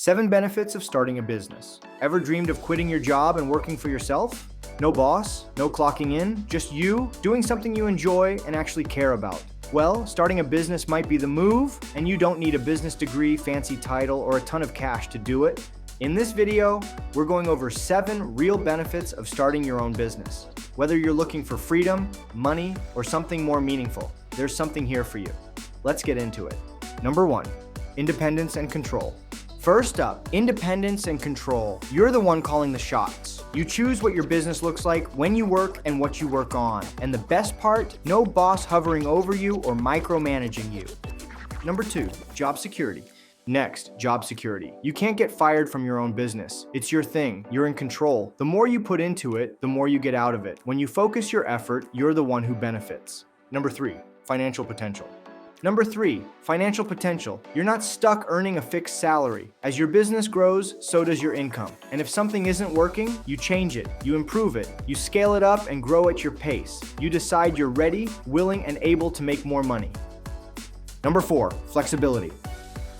7 benefits of starting a business. Ever dreamed of quitting your job and working for yourself? No boss, no clocking in, just you doing something you enjoy and actually care about. Well, starting a business might be the move, and you don't need a business degree, fancy title, or a ton of cash to do it. In this video, we're going over 7 real benefits of starting your own business. Whether you're looking for freedom, money, or something more meaningful, there's something here for you. Let's get into it. Number 1, independence and control. First up, independence and control. You're the one calling the shots. You choose what your business looks like, when you work, and what you work on. And the best part, no boss hovering over you or micromanaging you. Number 2, job security. Next, job security. You can't get fired from your own business. It's your thing. You're in control. The more you put into it, the more you get out of it. When you focus your effort, you're the one who benefits. Number 3, financial potential. Number 3, financial potential. You're not stuck earning a fixed salary. As your business grows, so does your income. And if something isn't working, you change it, you improve it, you scale it up and grow at your pace. You decide you're ready, willing, and able to make more money. Number 4, flexibility.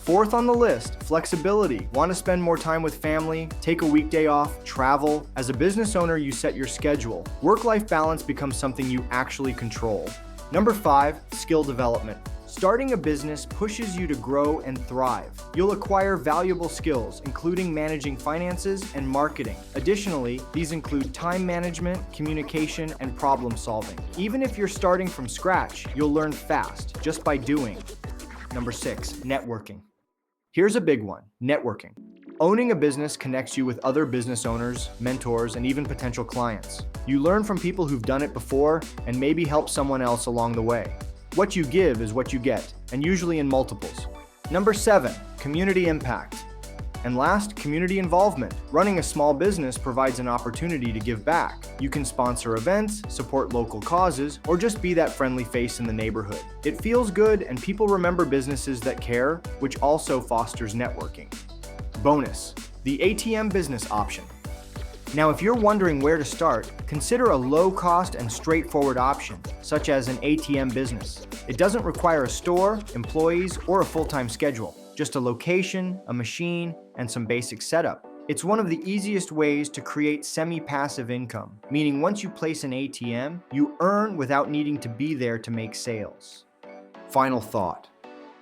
Fourth on the list, flexibility. Want to spend more time with family, take a weekday off, travel? As a business owner, you set your schedule. Work-life balance becomes something you actually control. Number 5, skill development. Starting a business pushes you to grow and thrive. You'll acquire valuable skills, including managing finances and marketing. Additionally, these include time management, communication, and problem solving. Even if you're starting from scratch, you'll learn fast just by doing. Number 6, networking. Here's a big one, networking. Owning a business connects you with other business owners, mentors, and even potential clients. You learn from people who've done it before and maybe help someone else along the way. What you give is what you get, and usually in multiples. Number 7, community impact. And last, community involvement. Running a small business provides an opportunity to give back. You can sponsor events, support local causes, or just be that friendly face in the neighborhood. It feels good, and people remember businesses that care, which also fosters networking. Bonus, the ATM business option. Now, if you're wondering where to start, consider a low-cost and straightforward option, such as an ATM business. It doesn't require a store, employees, or a full-time schedule, just a location, a machine, and some basic setup. It's one of the easiest ways to create semi-passive income, meaning once you place an ATM, you earn without needing to be there to make sales. Final thought.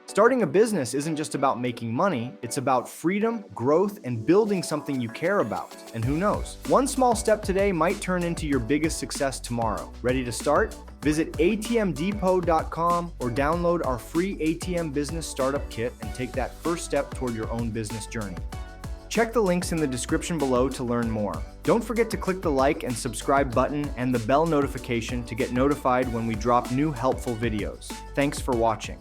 Starting a business isn't just about making money, it's about freedom, growth, and building something you care about. And who knows? One small step today might turn into your biggest success tomorrow. Ready to start? Visit atmdepot.com or download our free ATM Business Startup Kit and take that first step toward your own business journey. Check the links in the description below to learn more. Don't forget to click the like and subscribe button and the bell notification to get notified when we drop new helpful videos. Thanks for watching.